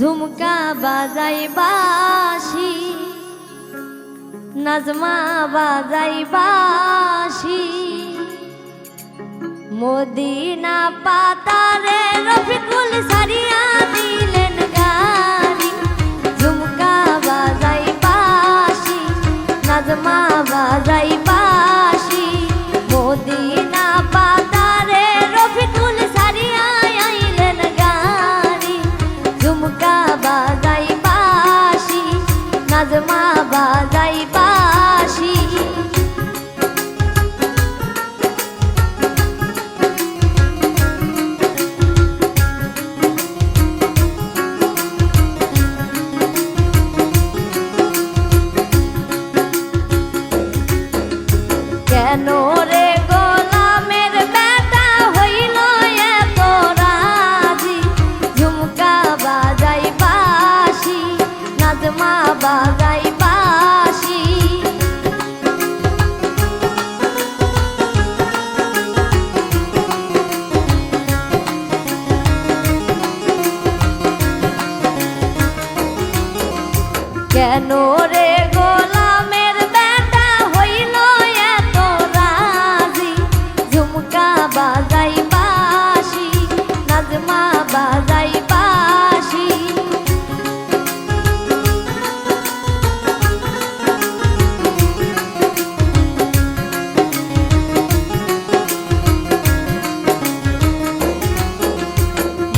ঝুমকা বাজাই বাঁশি, নাজমা বাজাই বাঁশি, মদিনা পাতারে রফিকুল সারিয়া দিলেন গাড়ি। ঝুমকা বাজাই বাঁশি, নাজমা বাজাই বাঁশি, মদিনা পাতারে রফিকুল সারিয়া আইলেন গাড়ি। ঝুমকা বাজাই বাঁশি, নাজমা বাজাই বাঁশি। কেন রে গোলামের বেটা হইল এত রাজি? ঝুমকা বাজাই বাঁশি, নাজমা বাজাই বাঁশি, কেন রে গোলামের বেটা হইল এত রাজি? ঝুমকা বাজাই বাঁশি, নাজমা বাজাই বাঁশি।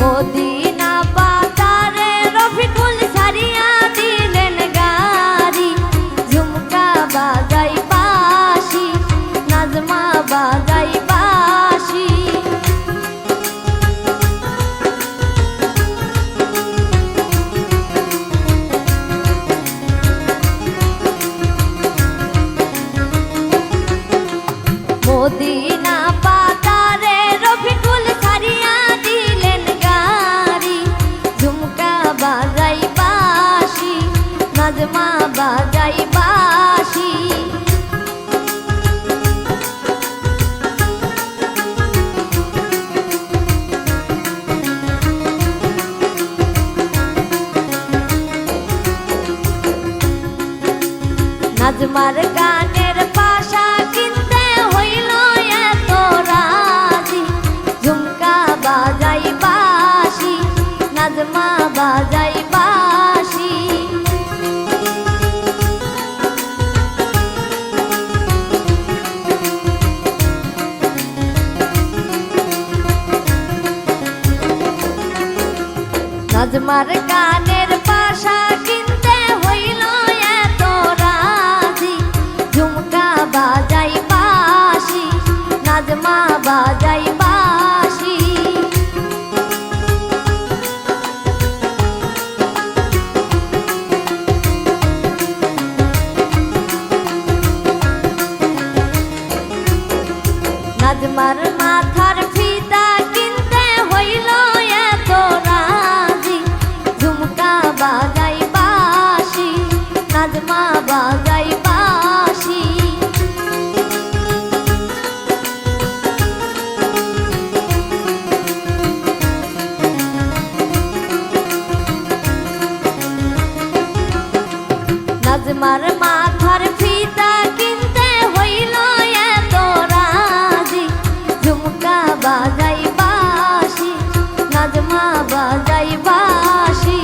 মদিনা পাতারে রফিকুল সারিয়া দিলেন গাড়ি। ঝুমকা বাজাই বাঁশি, নাজমা বাজাই বাঁশি। মদিনা পাতারে রফিকুল সারিয়া দিলেন গাড়ি। ঝুমকা বাজাই বাঁশি, নাজমা বাজাই বাঁশি। নাজমার গানের পাশা কিনতে হইল এত রাজি। ঝুমকা বাজাই বাঁশি, নাজমা বাজাই বাঁশি। নাজমার গানের পাশা কিনতে হইল এত রাজি। ঝুমকা বাজাই বাঁশি, নাজমা বাজাই বাঁশি। নাজমার মাথার ফিতা কিনতে হইল এত রাজি। ঝুমকা বাজাই বাঁশি, নাজমা বাজাই বাঁশি। নাজমার মাথার ফিতা কিনতে হইল এত রাজি। ঝুমকা বাজাই বাঁশি, নাজমা বাজাই বাঁশি।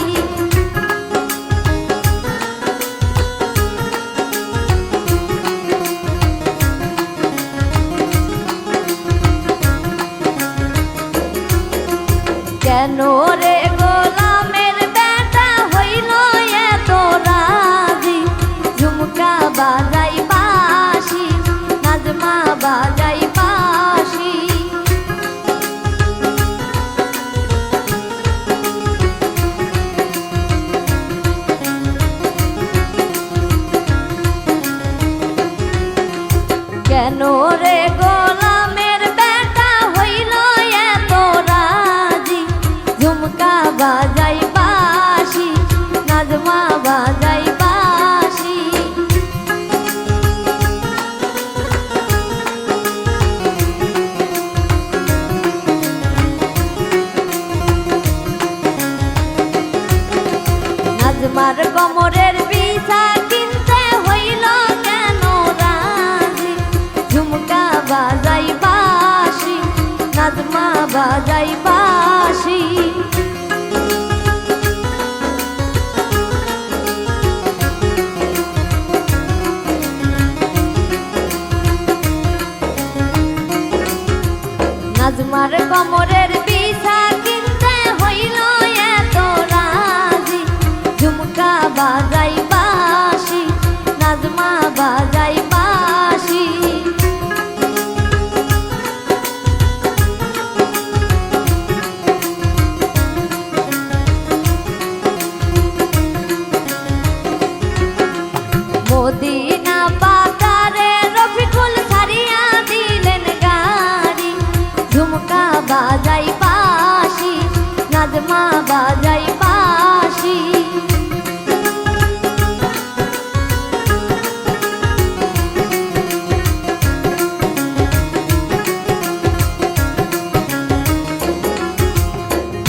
কেন রে গোলামের বেটা হইল এত রাজি? ঝুমকা বাজাই বাঁশি, নাজমা বাজাই বাঁশি। কেন রে গোলামের বেটা হইল এত রাজি? ঝুমকা বাজাই বাঁশি। নাজমার কোমরের বিছা কিনতে হইল এত রাজি, ঝুমকা বাজাই বাঁশি, নাজমা বাজাই বাঁশি। মদিনা বাজারে রফিকুল ছাড়িয়া দিলেন গাড়ি, ঝুমকা বাজাই বাঁশি, নাজমা বাজাই বাঁশি।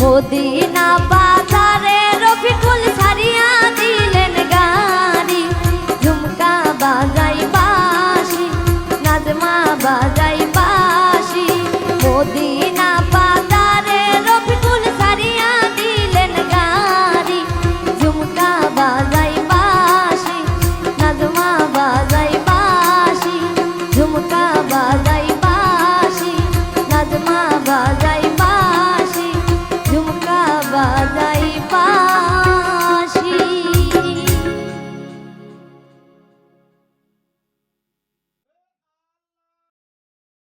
মদিনা বাজারে রফিকুল ছাড়িয়া দিলেন গাড়ি, ঝুমকা বাজাই বাঁশি, নাজমা বাজাই বাঁশি। মদিনা বাজারে রফিকুল ছাড়িয়া দিলেন গাড়ি, ঝুমকা বাজাই বাঁশি, নাজমা বাজাই বাঁশি, ঝুমকা বাজাই বাঁশি, নাজমা বাজাই।